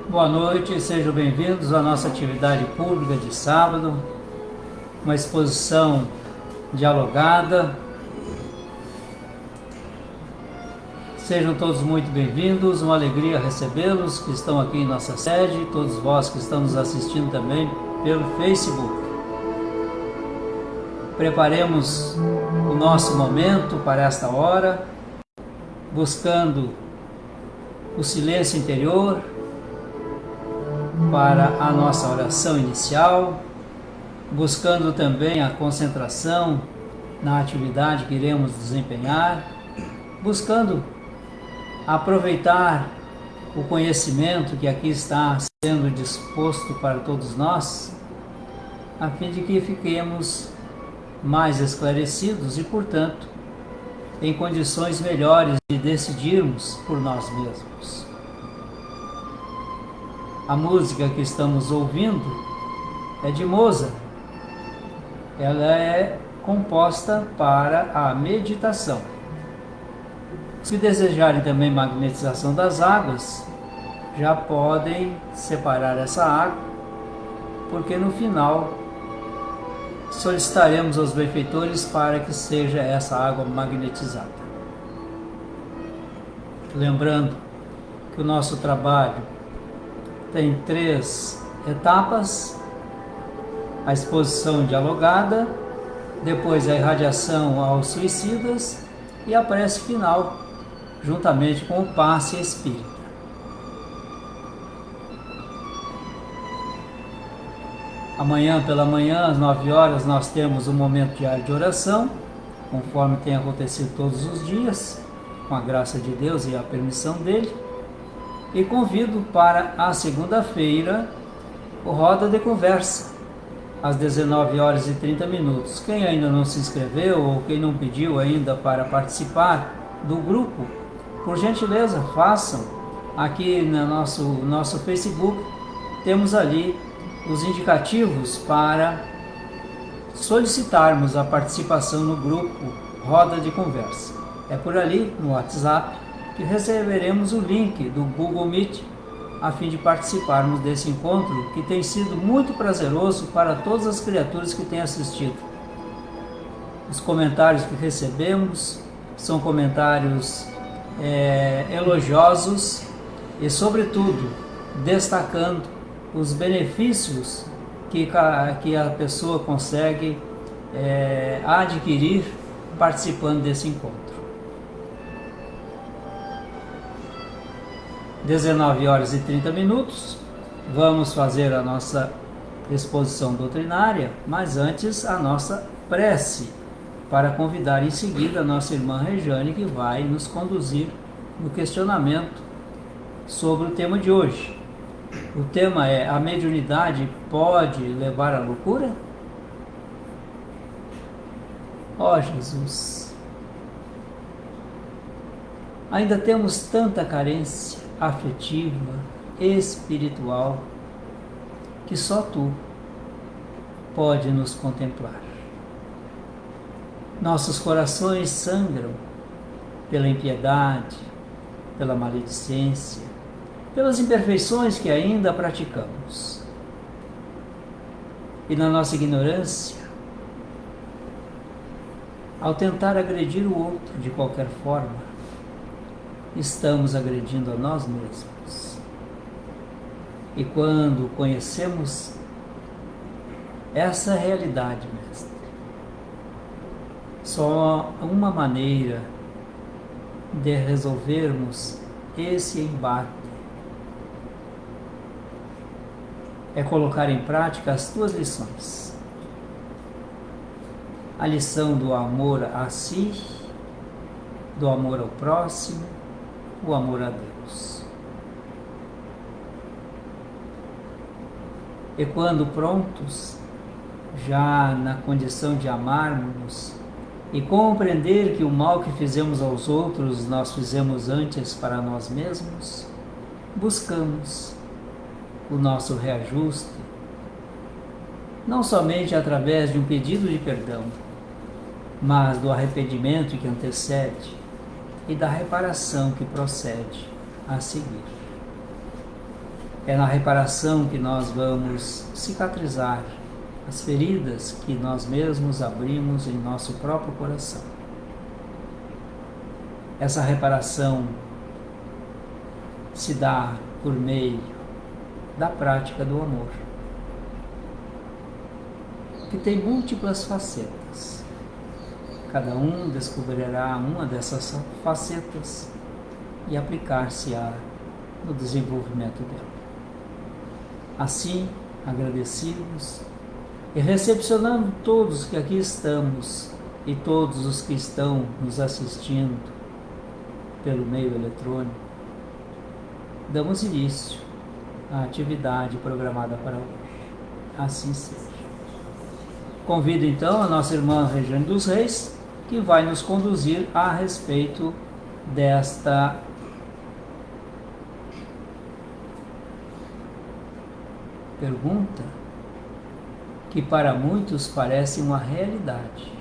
Boa noite, sejam bem-vindos à nossa atividade pública de sábado, uma exposição dialogada. Sejam todos muito bem-vindos, uma alegria recebê-los que estão aqui em nossa sede, todos vós que estão nos assistindo também pelo Facebook. Preparemos o nosso momento para esta hora, buscando o silêncio interior para a nossa oração inicial, buscando também a concentração na atividade que iremos desempenhar, buscando aproveitar o conhecimento que aqui está sendo disposto para todos nós, a fim de que fiquemos mais esclarecidos e, portanto, em condições melhores de decidirmos por nós mesmos. A música que estamos ouvindo é de Mozart. Ela é composta para a meditação. Se desejarem também magnetização das águas, já podem separar essa água, porque no final solicitaremos aos benfeitores para que seja essa água magnetizada. Lembrando que o nosso trabalho tem 3 etapas: a exposição dialogada, depois a irradiação aos suicidas e a prece final, juntamente com o passe espírita. Amanhã pela manhã, às 9 horas, nós temos um momento diário de oração, conforme tem acontecido todos os dias, com a graça de Deus e a permissão dele. E convido para a segunda-feira o Roda de Conversa, às 19 horas e 30 minutos. Quem ainda não se inscreveu ou quem não pediu ainda para participar do grupo, por gentileza, façam. Aqui no nosso Facebook, temos ali os indicativos para solicitarmos a participação no grupo Roda de Conversa. É por ali, no WhatsApp, que receberemos o link do Google Meet a fim de participarmos desse encontro que tem sido muito prazeroso para todas as criaturas que têm assistido. Os comentários que recebemos são comentários elogiosos e, sobretudo, destacando os benefícios que a pessoa consegue adquirir participando desse encontro. 19 horas e 30 minutos, vamos fazer a nossa exposição doutrinária, mas antes a nossa prece, para convidar em seguida a nossa irmã Rejane, que vai nos conduzir no questionamento sobre o tema de hoje. O tema é: a mediunidade pode levar à loucura? Ó Jesus! Ainda temos tanta carência afetiva, espiritual, que só Tu pode nos contemplar. Nossos corações sangram pela impiedade, pela maledicência, pelas imperfeições que ainda praticamos. E na nossa ignorância, ao tentar agredir o outro de qualquer forma, estamos agredindo a nós mesmos. E quando conhecemos essa realidade, mestre, só uma maneira de resolvermos esse embate é colocar em prática as tuas lições. A lição do amor a si, do amor ao próximo, o amor a Deus. E quando prontos, já na condição de amarmos e compreender que o mal que fizemos aos outros nós fizemos antes para nós mesmos, buscamos o nosso reajuste, não somente através de um pedido de perdão, mas do arrependimento que antecede e da reparação que procede a seguir. É na reparação que nós vamos cicatrizar as feridas que nós mesmos abrimos em nosso próprio coração. Essa reparação se dá por meio da prática do amor, que tem múltiplas facetas. Cada um descobrirá uma dessas facetas e aplicar-se-á no desenvolvimento dela. Assim, agradecidos e recepcionando todos que aqui estamos e todos os que estão nos assistindo pelo meio eletrônico, damos início à atividade programada para hoje. Assim seja. Convido então a nossa irmã Regiane dos Reis, que vai nos conduzir a respeito desta pergunta que para muitos parece uma realidade.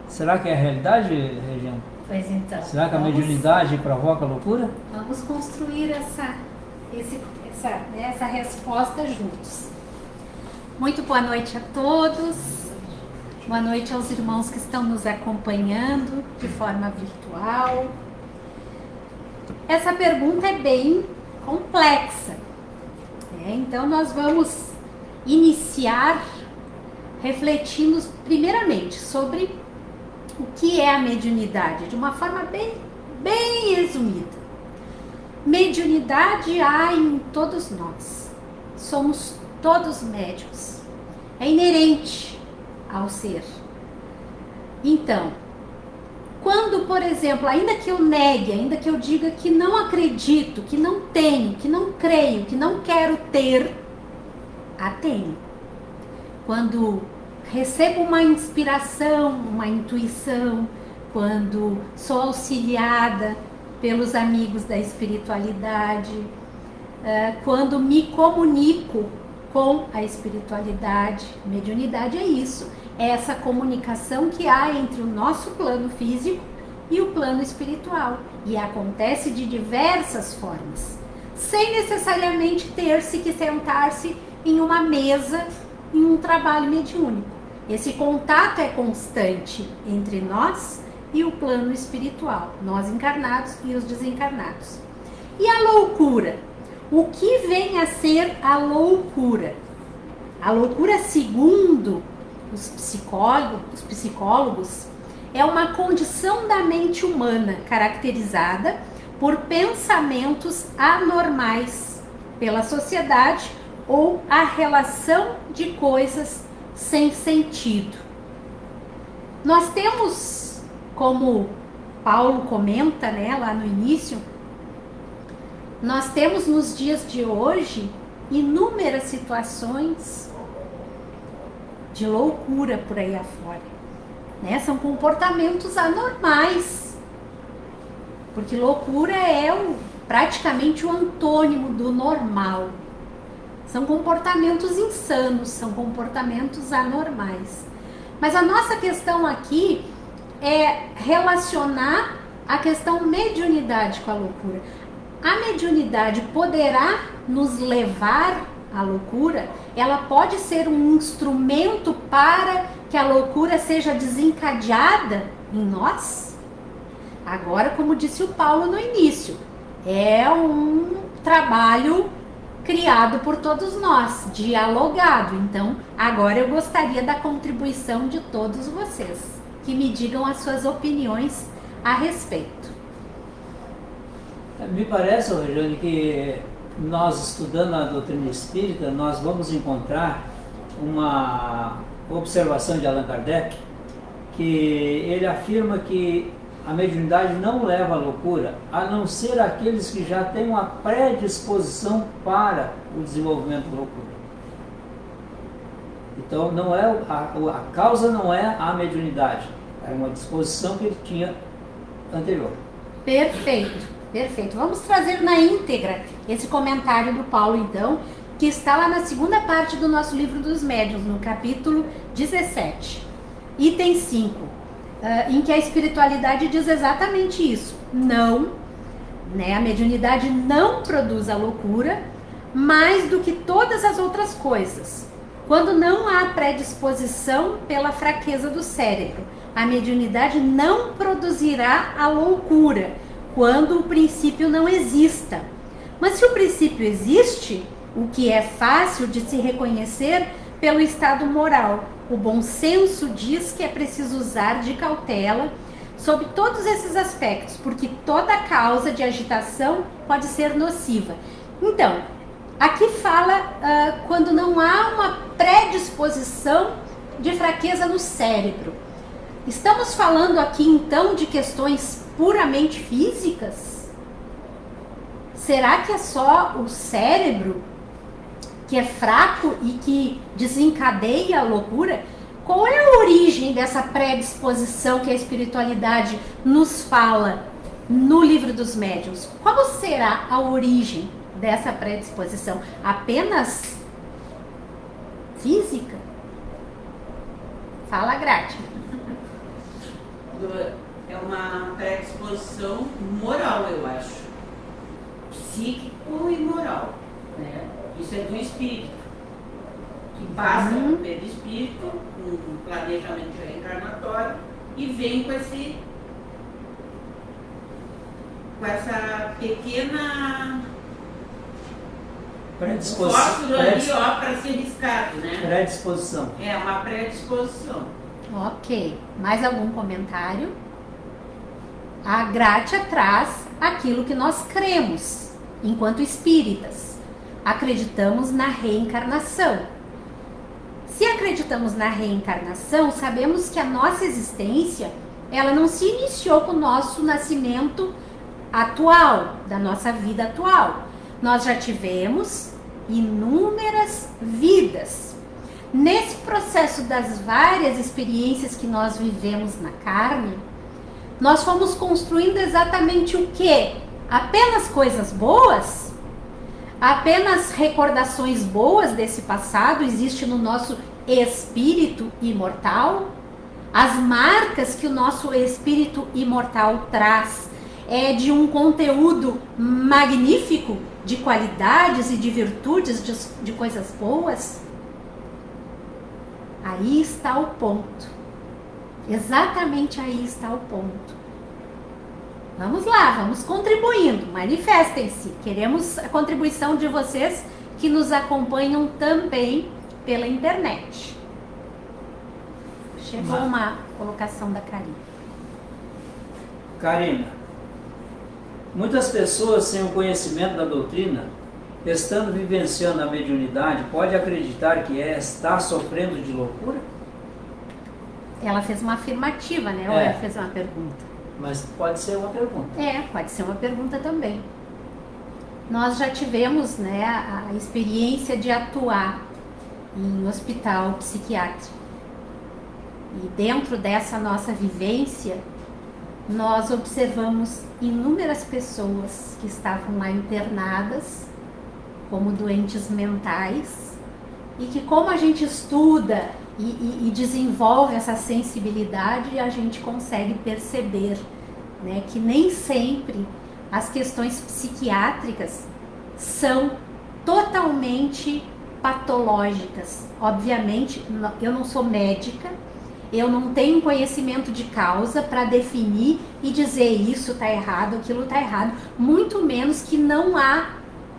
Será que é a realidade, Regiane? Pois então. Será que a mediunidade provoca loucura? Vamos construir essa resposta juntos. Muito boa noite a todos. Boa noite aos irmãos que estão nos acompanhando de forma virtual. Essa pergunta é bem complexa. Então nós vamos iniciar refletindo primeiramente sobre o que é a mediunidade, de uma forma bem resumida. Mediunidade há em todos nós. Somos todos médiuns. É inerente ao ser. Então, quando, por exemplo, ainda que eu negue, ainda que eu diga que não acredito, que não tenho, que não creio, que não quero ter, a tenho. Quando recebo uma inspiração, uma intuição, quando sou auxiliada pelos amigos da espiritualidade, quando me comunico com a espiritualidade, mediunidade é isso. É essa comunicação que há entre o nosso plano físico e o plano espiritual. E acontece de diversas formas, sem necessariamente ter-se que sentar-se em uma mesa, em um trabalho mediúnico. Esse contato é constante entre nós e o plano espiritual, nós encarnados e os desencarnados. E a loucura? O que vem a ser a loucura? A loucura, segundo os psicólogos, é uma condição da mente humana caracterizada por pensamentos anormais pela sociedade ou a relação de coisas sem sentido. Nós temos, como Paulo comenta, lá no início, nós temos nos dias de hoje inúmeras situações de loucura por aí afora. São comportamentos anormais, porque loucura é praticamente o antônimo do normal. São comportamentos insanos, são comportamentos anormais. Mas a nossa questão aqui é relacionar a questão mediunidade com a loucura. A mediunidade poderá nos levar à loucura? Ela pode ser um instrumento para que a loucura seja desencadeada em nós? Agora, como disse o Paulo no início, é um trabalho criado por todos nós, dialogado. Então, agora eu gostaria da contribuição de todos vocês, que me digam as suas opiniões a respeito. Me parece, Regiane, que nós estudando a doutrina espírita, nós vamos encontrar uma observação de Allan Kardec, que ele afirma que a mediunidade não leva à loucura, a não ser aqueles que já têm uma predisposição para o desenvolvimento da loucura. Então, não é a causa não é a mediunidade, é uma disposição que ele tinha anterior. Perfeito, perfeito. Vamos trazer na íntegra esse comentário do Paulo, então, que está lá na segunda parte do nosso livro dos médiuns, no capítulo 17, item 5, em que a espiritualidade diz exatamente isso. Não, a mediunidade não produz a loucura, mais do que todas as outras coisas. Quando não há predisposição pela fraqueza do cérebro, a mediunidade não produzirá a loucura, quando o princípio não exista. Mas se o princípio existe, o que é fácil de se reconhecer pelo estado moral, o bom senso diz que é preciso usar de cautela sob todos esses aspectos, porque toda causa de agitação pode ser nociva. Então, aqui fala quando não há uma predisposição de fraqueza no cérebro. Estamos falando aqui então de questões puramente físicas? Será que é só o cérebro que é fraco e que desencadeia a loucura? Qual é a origem dessa predisposição que a espiritualidade nos fala no Livro dos Médiuns? Qual será a origem dessa predisposição? Apenas física? Fala, Grátis. É uma predisposição moral, eu acho. Psíquico e moral, né? Isso é do espírito, que passa pelo espírito, um planejamento reencarnatório, e vem com essa pequena fósforo ali, ó, para ser riscado, né? Predisposição. É uma predisposição. Ok. Mais algum comentário? A Grátia traz aquilo que nós cremos, enquanto espíritas. Acreditamos na reencarnação. Se acreditamos na reencarnação, sabemos que a nossa existência, ela não se iniciou com o nosso nascimento atual, da nossa vida atual. Nós já tivemos inúmeras vidas. Nesse processo das várias experiências que nós vivemos na carne, nós fomos construindo exatamente o quê? Apenas coisas boas? Apenas recordações boas desse passado existe no nosso espírito imortal? As marcas que o nosso espírito imortal traz é de um conteúdo magnífico, de qualidades e de virtudes, de coisas boas? Aí está o ponto. Exatamente aí está o ponto. Vamos lá, vamos contribuindo, manifestem-se. Queremos a contribuição de vocês que nos acompanham também pela internet. Chegou uma colocação da Karina. Karina, muitas pessoas sem o conhecimento da doutrina, estando vivenciando a mediunidade, pode acreditar que está sofrendo de loucura? Ela fez uma afirmativa, né? Ou ela fez uma pergunta? Mas pode ser uma pergunta. Pode ser uma pergunta também. Nós já tivemos, né, a experiência de atuar em hospital psiquiátrico. E dentro dessa nossa vivência, nós observamos inúmeras pessoas que estavam lá internadas como doentes mentais e que, como a gente estuda e desenvolve essa sensibilidade, a gente consegue perceber, né, que nem sempre as questões psiquiátricas são totalmente patológicas. Obviamente, eu não sou médica, eu não tenho conhecimento de causa para definir e dizer isso está errado, aquilo está errado, muito menos que não há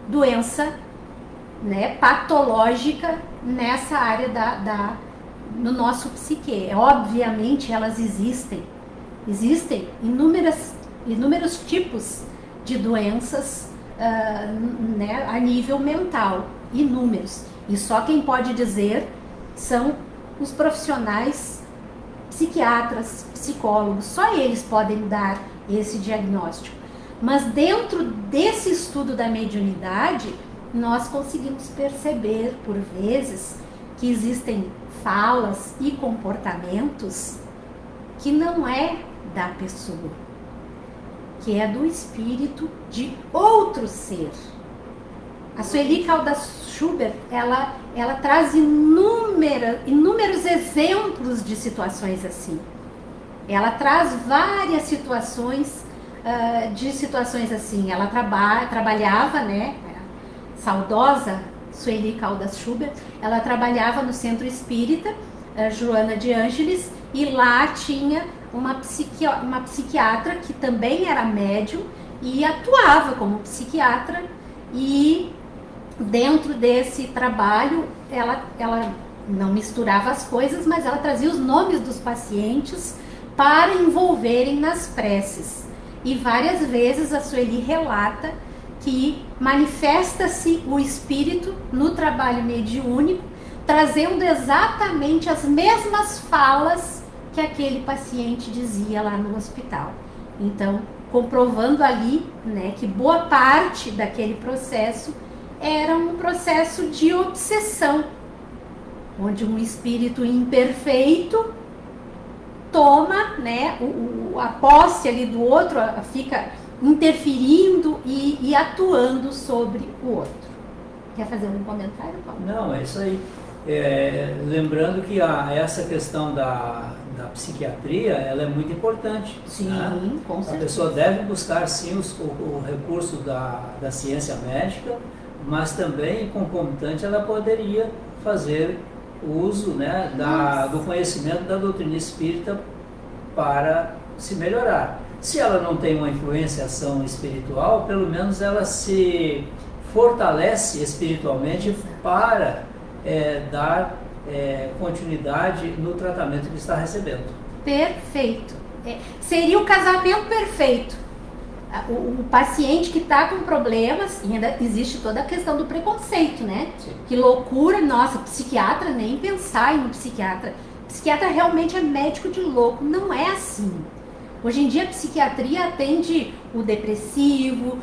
doença, né, patológica nessa área no nosso psique. Obviamente elas existem inúmeros tipos de doenças né, a nível mental, inúmeros, e só quem pode dizer são os profissionais psiquiatras, psicólogos, só eles podem dar esse diagnóstico. Mas dentro desse estudo da mediunidade, nós conseguimos perceber, por vezes, que existem falas e comportamentos que não é da pessoa, que é do espírito de outro ser. A Sueli Caldas Schubert, ela traz inúmeros exemplos de situações assim. Ela traz várias situações assim. Ela trabalhava, né, saudosa Sueli Caldas Schubert, ela trabalhava no Centro Espírita Joana de Ângeles, e lá tinha uma psiquiatra que também era médium e atuava como psiquiatra, e dentro desse trabalho ela não misturava as coisas, mas ela trazia os nomes dos pacientes para envolverem nas preces. E várias vezes a Sueli relata que manifesta-se o espírito no trabalho mediúnico, trazendo exatamente as mesmas falas que aquele paciente dizia lá no hospital. Então, comprovando ali, né, que boa parte daquele processo era um processo de obsessão, onde um espírito imperfeito toma, né, a posse ali do outro, fica interferindo e atuando sobre o outro. Quer fazer um comentário, Paulo? Não, é isso aí. Lembrando que essa questão da psiquiatria, ela é muito importante. Sim, né? com certeza. A pessoa deve buscar, sim, o recurso da ciência médica, mas também, concomitante, ela poderia fazer uso, né, do conhecimento da doutrina espírita para se melhorar. Se ela não tem uma influenciação espiritual, pelo menos ela se fortalece espiritualmente para dar continuidade no tratamento que está recebendo. Perfeito. Seria o casamento perfeito. O paciente que está com problemas, e ainda existe toda a questão do preconceito, né? Sim. Que loucura, nossa, psiquiatra, nem pensar em um psiquiatra. Psiquiatra realmente é médico de louco, não é assim. Hoje em dia a psiquiatria atende o depressivo,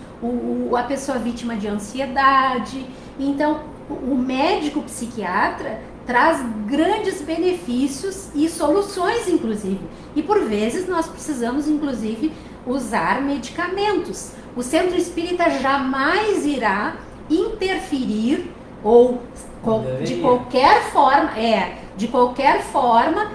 a pessoa vítima de ansiedade. Então, o médico psiquiatra traz grandes benefícios e soluções, inclusive. E por vezes nós precisamos, inclusive, usar medicamentos. O Centro Espírita jamais irá interferir ou de qualquer forma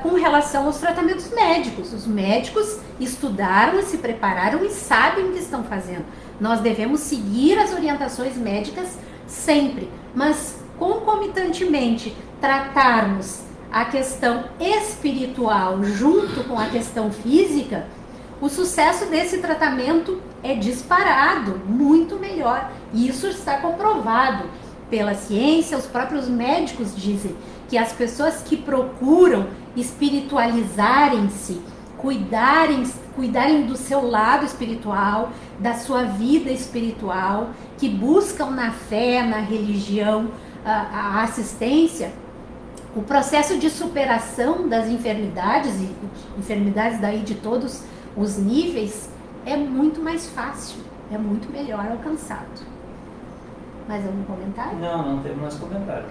com relação aos tratamentos médicos. Os médicos estudaram, se prepararam e sabem o que estão fazendo. Nós devemos seguir as orientações médicas sempre, mas concomitantemente tratarmos a questão espiritual junto com a questão física, o sucesso desse tratamento é disparado, muito melhor. E isso está comprovado pela ciência. Os próprios médicos dizem que as pessoas que procuram espiritualizarem-se, cuidarem do seu lado espiritual, da sua vida espiritual, que buscam na fé, na religião, a assistência, o processo de superação das enfermidades, e enfermidades daí de todos os níveis, é muito mais fácil, é muito melhor alcançado. Mais algum comentário? Não temos mais comentário.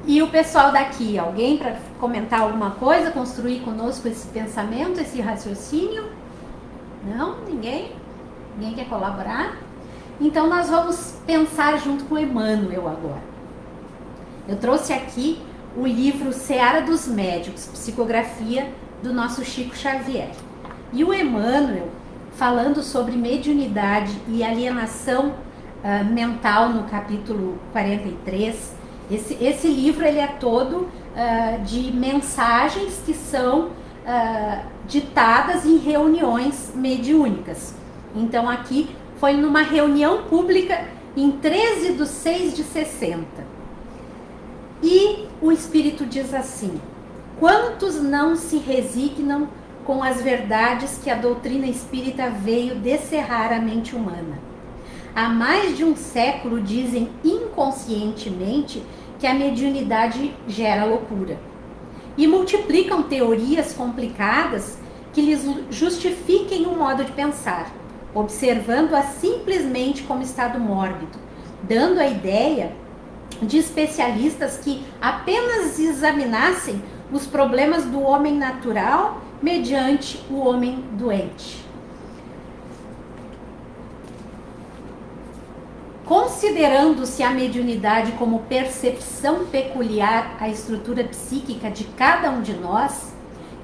E o pessoal daqui, alguém para comentar alguma coisa, construir conosco esse pensamento, esse raciocínio? Não? Ninguém? Ninguém quer colaborar? Então nós vamos pensar junto com o Emmanuel agora. Eu trouxe aqui o livro Seara dos Médicos, psicografia do nosso Chico Xavier. E o Emmanuel, falando sobre mediunidade e alienação mental no capítulo 43, esse livro ele é todo de mensagens que são ditadas em reuniões mediúnicas. Então aqui foi numa reunião pública em 13/6/60. E o Espírito diz assim: quantos não se resignam com as verdades que a doutrina espírita veio descerrar a mente humana? Há mais de um século dizem inconscientemente que a mediunidade gera loucura. E multiplicam teorias complicadas que lhes justifiquem o modo de pensar, observando-a simplesmente como estado mórbido, dando a ideia de especialistas que apenas examinassem os problemas do homem natural mediante o homem doente. Considerando-se a mediunidade como percepção peculiar à estrutura psíquica de cada um de nós,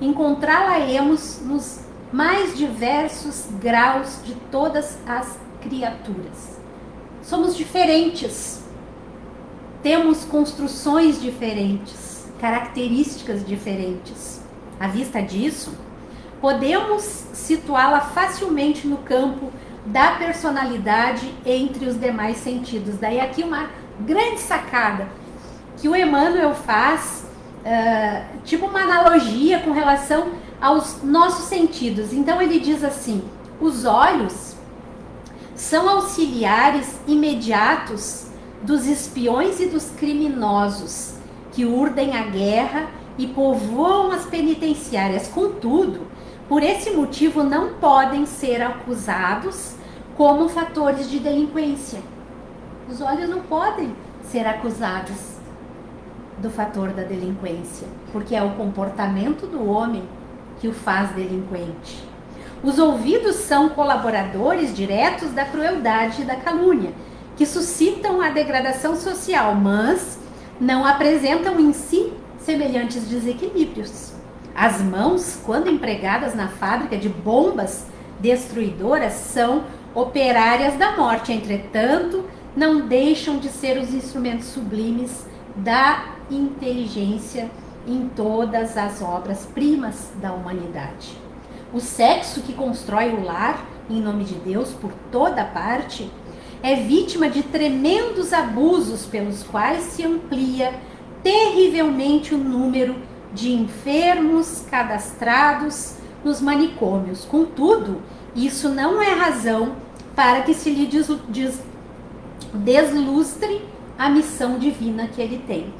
encontrá-la-emos nos mais diversos graus de todas as criaturas. somos diferentes, temos construções diferentes, características diferentes. À vista disso, podemos situá-la facilmente no campo da personalidade entre os demais sentidos. Daí aqui uma grande sacada que o Emmanuel faz, tipo uma analogia com relação aos nossos sentidos. Então ele diz assim: os olhos são auxiliares imediatos dos espiões e dos criminosos que urdem a guerra e povoam as penitenciárias. Contudo, por esse motivo não podem ser acusados como fatores de delinquência. Os olhos não podem ser acusados do fator da delinquência, porque é o comportamento do homem que o faz delinquente. Os ouvidos são colaboradores diretos da crueldade e da calúnia, que suscitam a degradação social, mas não apresentam em si semelhantes desequilíbrios. As mãos, quando empregadas na fábrica de bombas destruidoras, são operárias da morte. Entretanto, não deixam de ser os instrumentos sublimes da inteligência em todas as obras-primas da humanidade. O sexo que constrói o lar, em nome de Deus, por toda parte, é vítima de tremendos abusos pelos quais se amplia terrivelmente o número de enfermos cadastrados nos manicômios. Contudo, isso não é razão para que se lhe deslustre a missão divina que ele tem.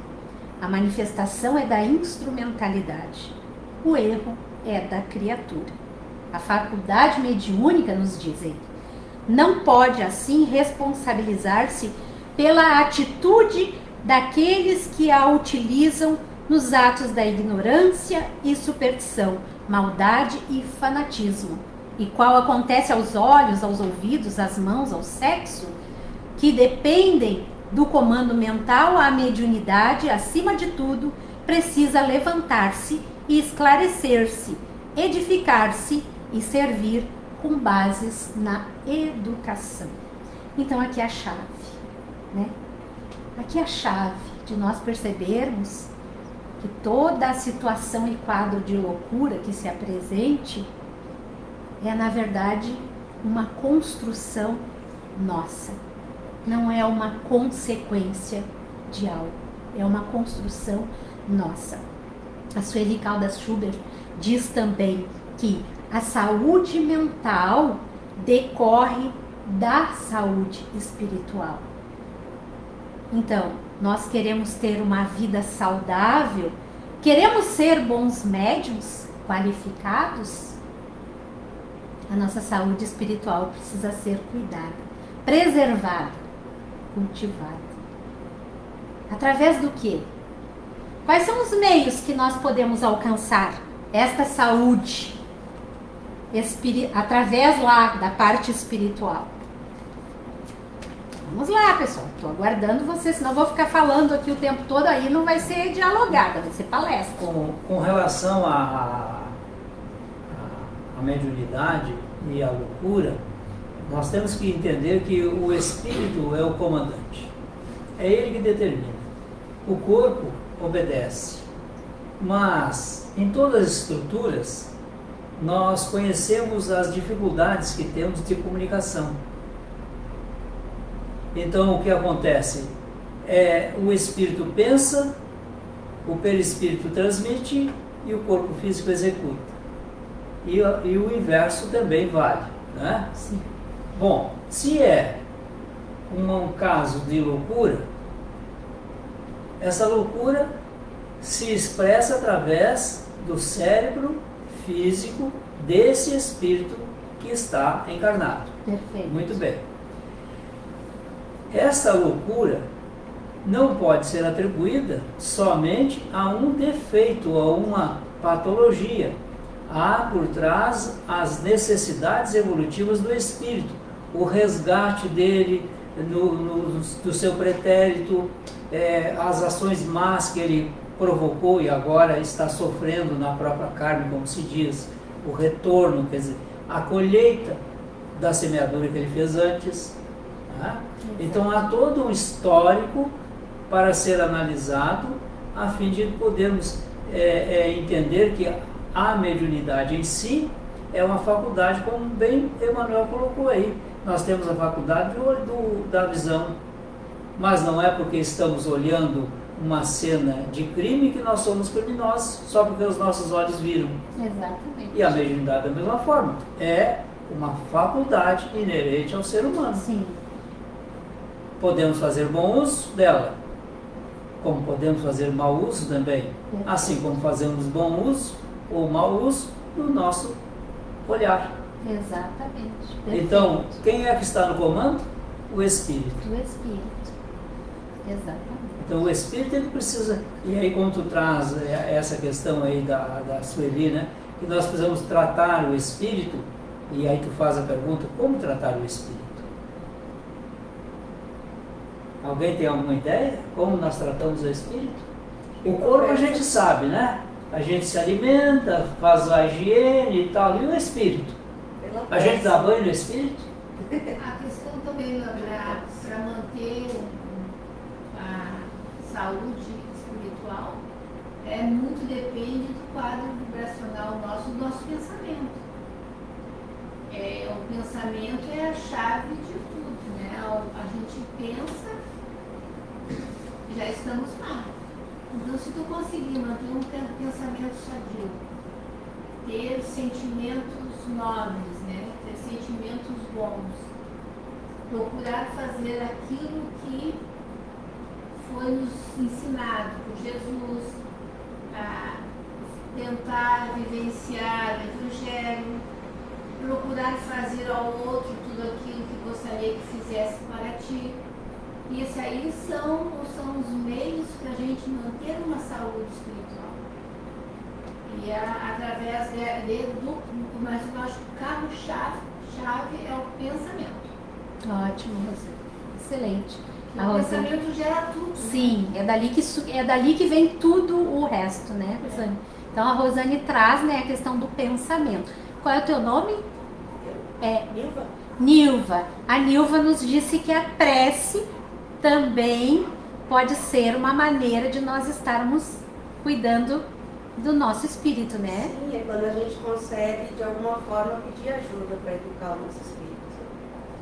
A manifestação é da instrumentalidade. O erro é da criatura. A faculdade mediúnica, nos diz ele, não pode assim responsabilizar-se pela atitude daqueles que a utilizam nos atos da ignorância e superstição, maldade e fanatismo, e qual acontece aos olhos, aos ouvidos, às mãos, ao sexo, que dependem do comando mental. A mediunidade, acima de tudo, precisa levantar-se e esclarecer-se, edificar-se e servir com bases na educação. Então aqui é a chave, né? Aqui é a chave de nós percebermos que toda a situação e quadro de loucura que se apresente é, na verdade, uma construção nossa. Não é uma consequência de algo, é uma construção nossa. A Sueli Caldas Schubert diz também que a saúde mental decorre da saúde espiritual. Então, nós queremos ter uma vida saudável, queremos ser bons médiuns qualificados, a nossa saúde espiritual precisa ser cuidada, preservada, cultivada. Através do quê? Quais são os meios que nós podemos alcançar esta saúde através lá da parte espiritual? Vamos lá, pessoal. Estou aguardando vocês, senão eu vou ficar falando aqui o tempo todo, aí não vai ser dialogada, vai ser palestra. Com relação à mediunidade e à loucura, nós temos que entender que o espírito é o comandante. É ele que determina. O corpo obedece. Mas, em todas as estruturas, nós conhecemos as dificuldades que temos de comunicação. Então, o que acontece? O espírito pensa, o perispírito transmite e o corpo físico executa. E o inverso também vale, né? Sim. Bom, se é um caso de loucura, essa loucura se expressa através do cérebro físico desse espírito que está encarnado. Perfeito. Muito bem. Essa loucura não pode ser atribuída somente a um defeito, a uma patologia. Há por trás as necessidades evolutivas do espírito, o resgate dele do seu pretérito, as ações más que ele provocou e agora está sofrendo na própria carne, como se diz, o retorno, quer dizer, a colheita da semeadura que ele fez antes, Tá? Então há todo um histórico para ser analisado a fim de podermos entender que a mediunidade em si é uma faculdade, como bem Emmanuel colocou aí. Nós temos a faculdade da visão, mas não é porque estamos olhando uma cena de crime que nós somos criminosos, só porque os nossos olhos viram. Exatamente. E a mediunidade da mesma forma. É uma faculdade inerente ao ser humano. Sim. Podemos fazer bom uso dela, como podemos fazer mau uso também. Assim como fazemos bom uso ou mau uso do nosso olhar. Exatamente. Então, Perfeito. quem é que está no comando? O Espírito. Do Espírito. Exatamente. Então o Espírito ele precisa, e aí quando tu traz essa questão aí da Sueli, né, que nós precisamos tratar o Espírito, e aí tu faz a pergunta, como tratar o Espírito? Alguém tem alguma ideia? Como nós tratamos o Espírito? O corpo a gente sabe, né? A gente se alimenta, faz a higiene e tal, e o Espírito? A gente dá banho no Espírito? A questão também para manter a saúde espiritual muito depende do quadro vibracional nosso, do nosso pensamento. O pensamento é a chave de tudo, né? A gente pensa, já estamos lá. Então, se tu conseguir manter um pensamento sadio, ter sentimentos nobres, né? Ter sentimentos bons, procurar fazer aquilo que foi nos ensinado por Jesus, a tentar vivenciar o Evangelho, procurar fazer ao outro tudo aquilo que gostaria que fizesse para ti. E esses aí são os meios para a gente manter uma saúde espiritual. E através mas eu acho que o carro-chave é o pensamento. Ótimo, Rosane. Excelente. O pensamento gera tudo. Sim, né? é dali que vem tudo o resto, né, Rosane? Então a Rosane traz, né, a questão do pensamento. Qual é o teu nome? Nilva. Nilva. A Nilva nos disse que a prece também pode ser uma maneira de nós estarmos cuidando do nosso espírito, né? Sim, é quando a gente consegue de alguma forma pedir ajuda para educar o nosso espírito.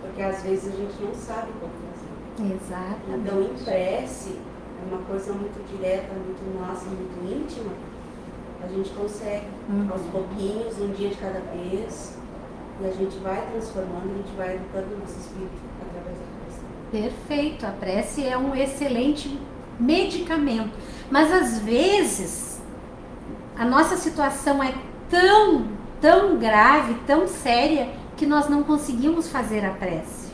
Porque às vezes a gente não sabe como fazer. Exatamente. Então, em prece, é uma coisa muito direta, muito nossa, muito íntima. A gente consegue, aos pouquinhos, um dia de cada vez, e a gente vai transformando, a gente vai educando o nosso espírito através da prece. Perfeito, a prece é um excelente medicamento. Mas às vezes a nossa situação é tão grave, tão séria, que nós não conseguimos fazer a prece.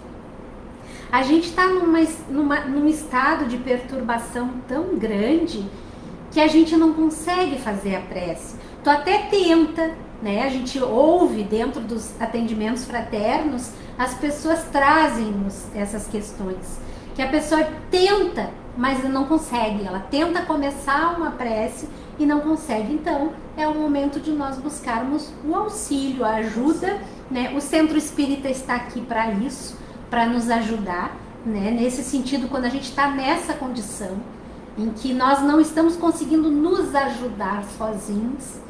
A gente está num estado de perturbação tão grande que a gente não consegue fazer a prece. Tu até tenta, né? A gente ouve dentro dos atendimentos fraternos, as pessoas trazem-nos essas questões, que a pessoa tenta, mas não consegue. Ela tenta começar uma prece e não consegue. Então, é o momento de nós buscarmos o auxílio, a ajuda, né? O Centro Espírita está aqui para isso, para nos ajudar, né? Nesse sentido, quando a gente está nessa condição em que nós não estamos conseguindo nos ajudar sozinhos,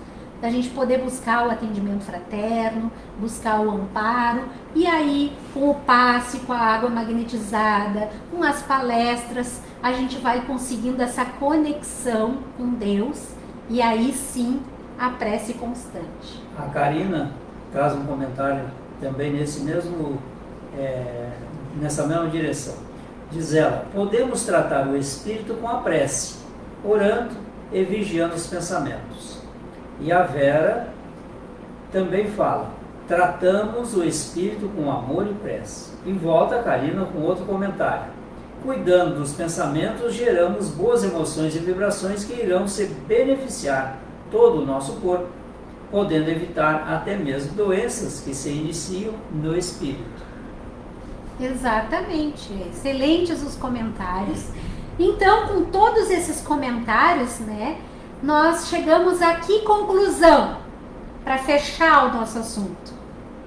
da gente poder buscar o atendimento fraterno, buscar o amparo, e aí com o passe, com a água magnetizada, com as palestras, a gente vai conseguindo essa conexão com Deus, e aí sim a prece constante. A Karina traz um comentário também nessa mesma direção. Diz ela, podemos tratar o espírito com a prece, orando e vigiando os pensamentos. E a Vera também fala, tratamos o espírito com amor e prece. E volta a Karina com outro comentário. Cuidando dos pensamentos, geramos boas emoções e vibrações que irão se beneficiar todo o nosso corpo, podendo evitar até mesmo doenças que se iniciam no espírito. Exatamente, excelentes os comentários. Então, com todos esses comentários, né, nós chegamos a que conclusão para fechar o nosso assunto?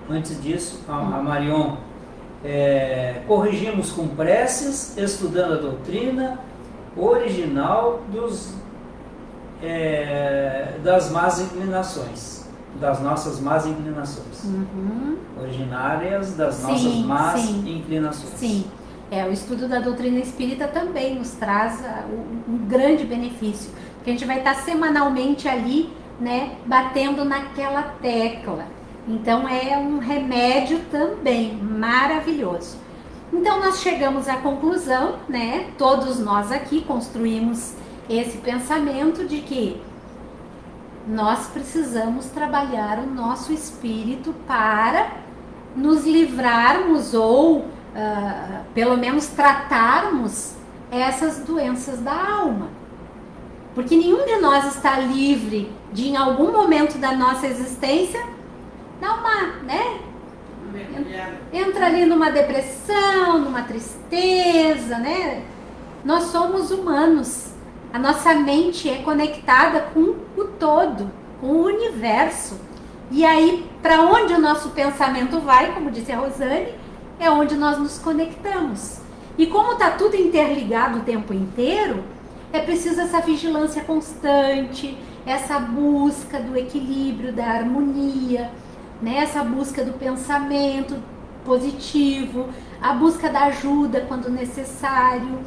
Antes disso, a Marion corrigimos com preces, estudando a doutrina original das más inclinações, das nossas más inclinações, originárias das nossas más inclinações. Sim, o estudo da doutrina espírita também nos traz um grande benefício, porque a gente vai estar semanalmente ali, né, batendo naquela tecla. Então é um remédio também maravilhoso. Então nós chegamos à conclusão, né, todos nós aqui construímos esse pensamento de que nós precisamos trabalhar o nosso espírito para nos livrarmos ou pelo menos tratarmos essas doenças da alma. Porque nenhum de nós está livre de, em algum momento da nossa existência, dar uma, né? Entra ali numa depressão, numa tristeza, né? Nós somos humanos. A nossa mente é conectada com o todo, com o universo. E aí, para onde o nosso pensamento vai, como disse a Rosane, é onde nós nos conectamos. E como está tudo interligado o tempo inteiro, é preciso essa vigilância constante, essa busca do equilíbrio, da harmonia, né? Essa busca do pensamento positivo, a busca da ajuda quando necessário.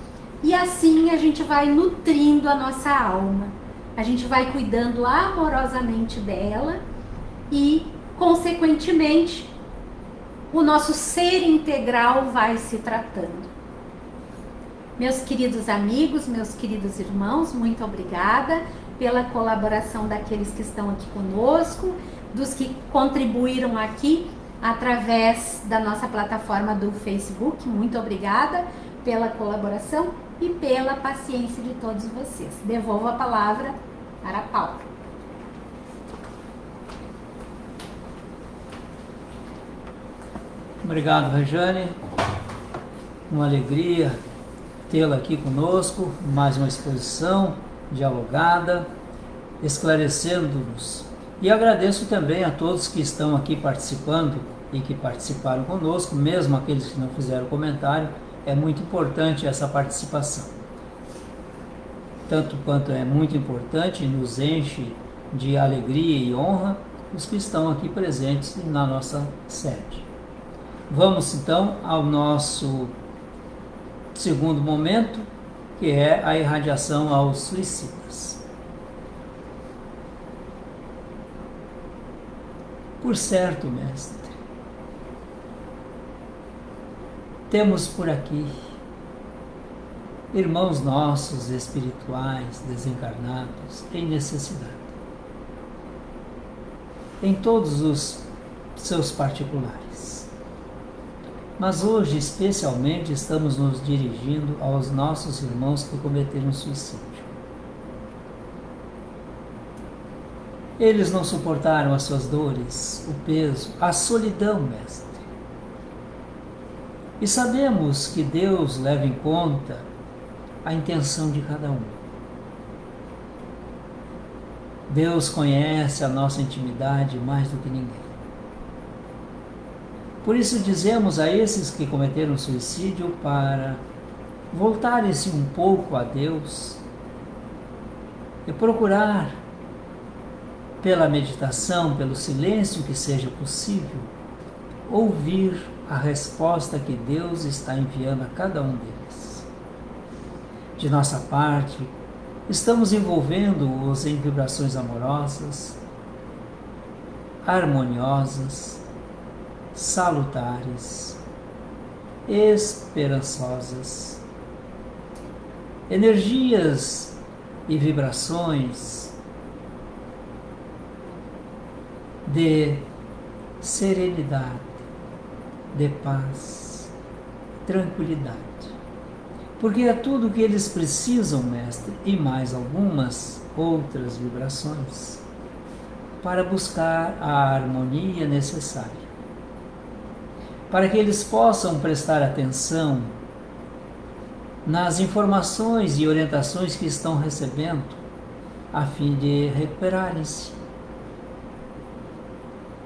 E assim a gente vai nutrindo a nossa alma, a gente vai cuidando amorosamente dela e, consequentemente, o nosso ser integral vai se tratando. Meus queridos amigos, meus queridos irmãos, muito obrigada pela colaboração daqueles que estão aqui conosco, dos que contribuíram aqui através da nossa plataforma do Facebook. Muito obrigada pela colaboração e pela paciência de todos vocês. Devolvo a palavra para a Paula. Obrigado, Rejane. Uma alegria tê-la aqui conosco, mais uma exposição dialogada, esclarecendo-nos. E agradeço também a todos que estão aqui participando e que participaram conosco, mesmo aqueles que não fizeram comentário. É muito importante essa participação. Tanto quanto é muito importante, nos enche de alegria e honra os que estão aqui presentes na nossa sede. Vamos então ao nosso segundo momento, que é a irradiação aos suicidas. Por certo, mestre, temos por aqui irmãos nossos espirituais desencarnados em necessidade, em todos os seus particulares. Mas hoje, especialmente, estamos nos dirigindo aos nossos irmãos que cometeram suicídio. Eles não suportaram as suas dores, o peso, a solidão, mestre. E sabemos que Deus leva em conta a intenção de cada um. Deus conhece a nossa intimidade mais do que ninguém. Por isso dizemos a esses que cometeram suicídio para voltarem-se um pouco a Deus e procurar, pela meditação, pelo silêncio que seja possível, ouvir a resposta que Deus está enviando a cada um deles. De nossa parte, estamos envolvendo-os em vibrações amorosas, harmoniosas, salutares, esperançosas, energias e vibrações de serenidade, de paz, tranquilidade. Porque é tudo o que eles precisam, mestre, e mais algumas outras vibrações, para buscar a harmonia necessária. Para que eles possam prestar atenção nas informações e orientações que estão recebendo, a fim de recuperarem-se.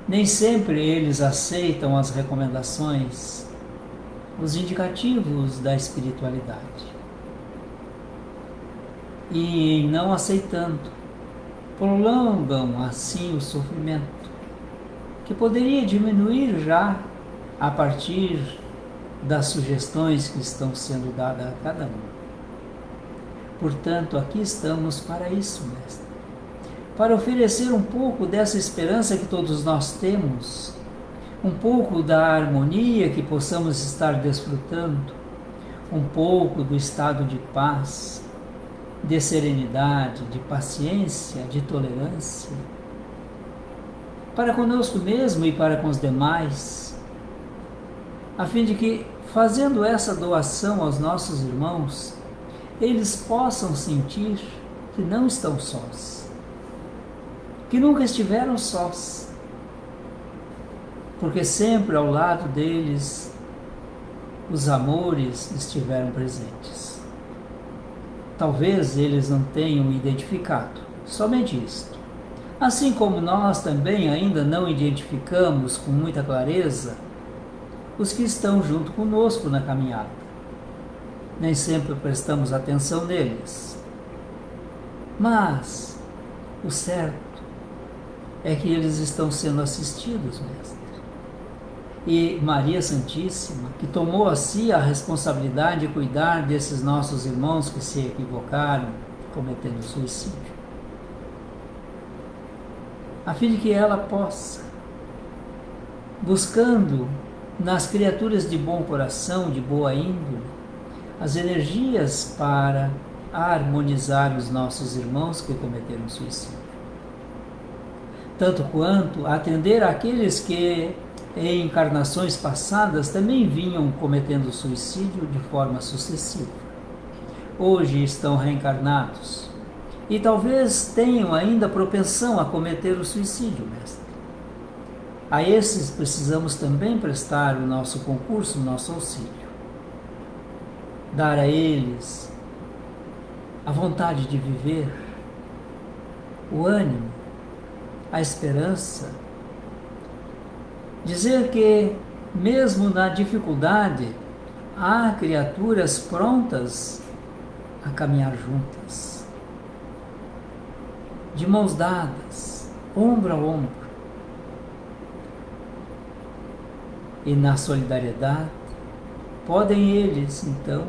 Nem sempre eles aceitam as recomendações os indicativos da espiritualidade. E, em não aceitando, prolongam assim o sofrimento, que poderia diminuir já a partir das sugestões que estão sendo dadas a cada um. Portanto, aqui estamos para isso, mestre, para oferecer um pouco dessa esperança que todos nós temos, um pouco da harmonia que possamos estar desfrutando, um pouco do estado de paz, de serenidade, de paciência, de tolerância, para conosco mesmo e para com os demais, a fim de que, fazendo essa doação aos nossos irmãos, eles possam sentir que não estão sós, que nunca estiveram sós, porque sempre ao lado deles os amores estiveram presentes. Talvez eles não tenham identificado, somente isto. Assim como nós também ainda não identificamos com muita clareza os que estão junto conosco na caminhada. Nem sempre prestamos atenção neles. Mas o certo é que eles estão sendo assistidos, mestre. E Maria Santíssima, que tomou a si a responsabilidade de cuidar desses nossos irmãos que se equivocaram, cometendo suicídio, a fim de que ela possa, buscando nas criaturas de bom coração, de boa índole, as energias para harmonizar os nossos irmãos que cometeram suicídio, tanto quanto atender àqueles que em encarnações passadas também vinham cometendo suicídio de forma sucessiva. Hoje estão reencarnados e talvez tenham ainda propensão a cometer o suicídio, mestre. A esses precisamos também prestar o nosso concurso, o nosso auxílio. Dar a eles a vontade de viver, o ânimo, a esperança. Dizer que, mesmo na dificuldade, há criaturas prontas a caminhar juntas, de mãos dadas, ombro a ombro. E na solidariedade, podem eles, então,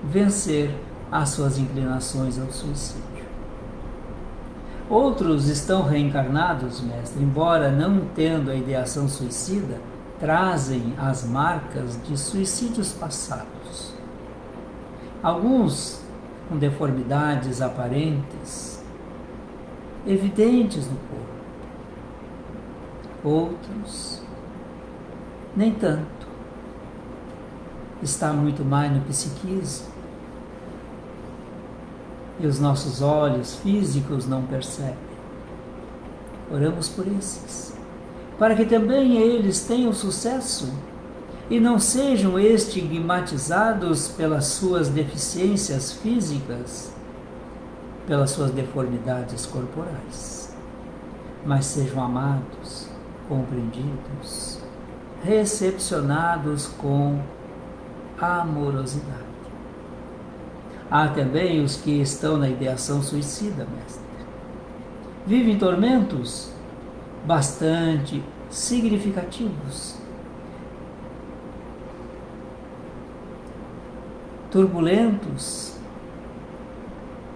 vencer as suas inclinações ao suicídio. Outros estão reencarnados, mestre, embora não entendam a ideação suicida, trazem as marcas de suicídios passados. Alguns com deformidades aparentes, evidentes no corpo. Outros, nem tanto. Está muito mais no psiquismo. E os nossos olhos físicos não percebem. Oramos por esses, para que também eles tenham sucesso e não sejam estigmatizados pelas suas deficiências físicas, pelas suas deformidades corporais, mas sejam amados, compreendidos, recepcionados com amorosidade. Há também os que estão na ideação suicida, mestre. Vivem tormentos bastante significativos, turbulentos,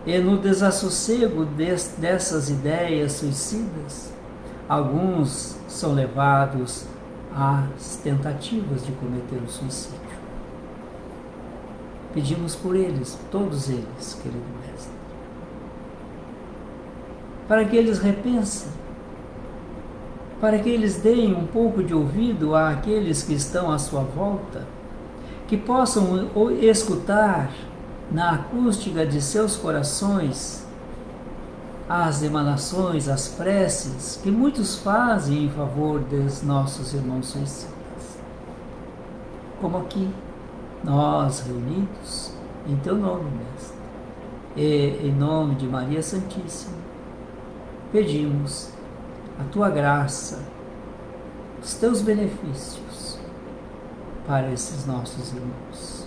e no desassossego dessas ideias suicidas, alguns são levados às tentativas de cometer o suicídio. Pedimos por eles, todos eles, querido mestre, para que eles repensem, para que eles deem um pouco de ouvido àqueles que estão à sua volta, que possam escutar na acústica de seus corações as emanações, as preces que muitos fazem em favor dos nossos irmãos suicidas. Como aqui, nós reunidos em teu nome, mestre, e em nome de Maria Santíssima, pedimos a tua graça, os teus benefícios, para esses nossos irmãos,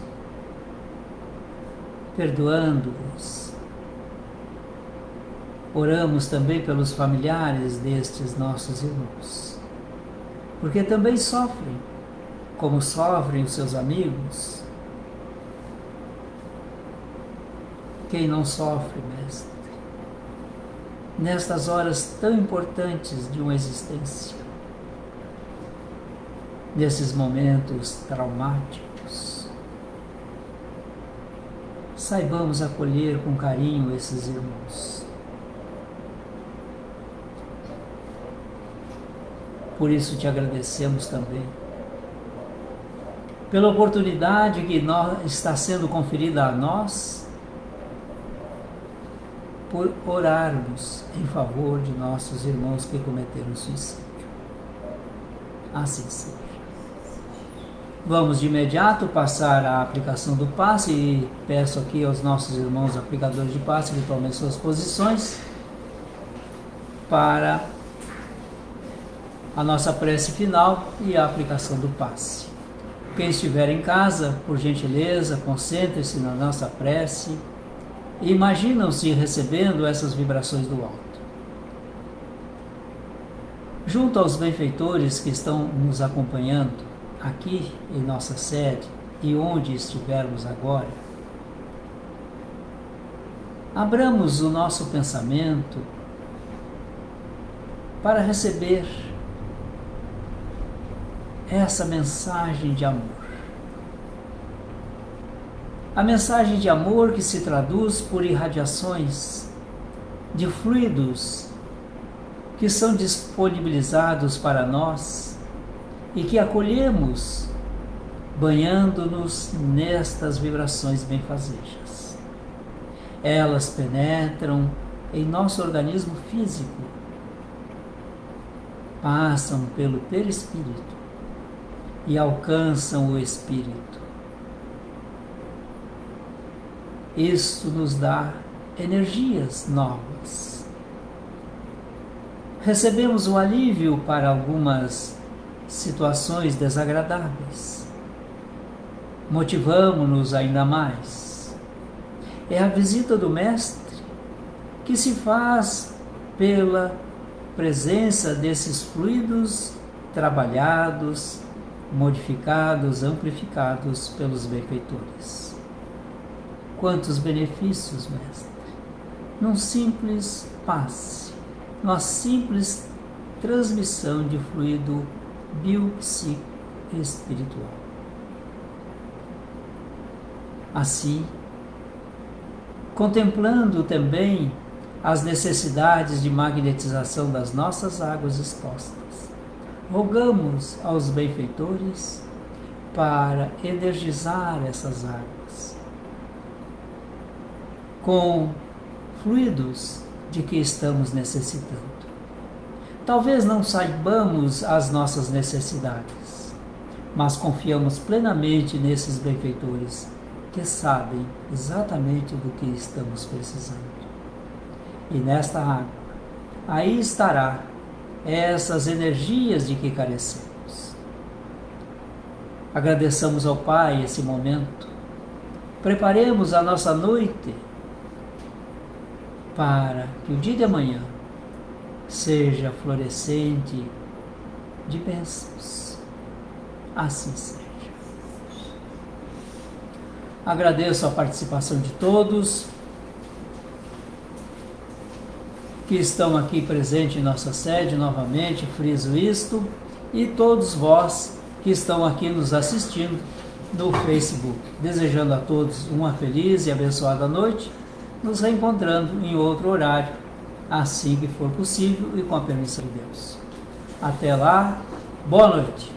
perdoando-os. Oramos também pelos familiares destes nossos irmãos, porque também sofrem, como sofrem os seus amigos. Quem não sofre, Mestre, nestas horas tão importantes de uma existência, nesses momentos traumáticos? Saibamos acolher com carinho esses irmãos. Por isso te agradecemos também pela oportunidade que está sendo conferida a nós por orarmos em favor de nossos irmãos que cometeram suicídio. Assim seja. Vamos de imediato passar à aplicação do passe e peço aqui aos nossos irmãos aplicadores de passe que tomem suas posições para a nossa prece final e a aplicação do passe. Quem estiver em casa, por gentileza, concentre-se na nossa prece e imaginam-se recebendo essas vibrações do alto. Junto aos benfeitores que estão nos acompanhando aqui em nossa sede e onde estivermos agora, abramos o nosso pensamento para receber essa mensagem de amor. A mensagem de amor que se traduz por irradiações de fluidos que são disponibilizados para nós e que acolhemos banhando-nos nestas vibrações benfazejas. Elas penetram em nosso organismo físico, passam pelo perispírito e alcançam o espírito. Isto nos dá energias novas. Recebemos um alívio para algumas situações desagradáveis. Motivamo-nos ainda mais. É a visita do Mestre que se faz pela presença desses fluidos trabalhados, modificados, amplificados pelos benfeitores. Quantos benefícios, Mestre, num simples passe, numa simples transmissão de fluido biopsíquico espiritual. Assim, contemplando também as necessidades de magnetização das nossas águas expostas, rogamos aos benfeitores para energizar essas águas com fluidos de que estamos necessitando. Talvez não saibamos as nossas necessidades, mas confiamos plenamente nesses benfeitores que sabem exatamente do que estamos precisando. E nesta água, aí estará essas energias de que carecemos. Agradeçamos ao Pai esse momento. Preparemos a nossa noite para que o dia de amanhã seja florescente de bênçãos. Assim seja. Agradeço a participação de todos que estão aqui presentes em nossa sede, novamente, friso isto, e todos vós que estão aqui nos assistindo no Facebook. Desejando a todos uma feliz e abençoada noite, nos reencontrando em outro horário, assim que for possível e com a permissão de Deus. Até lá, boa noite.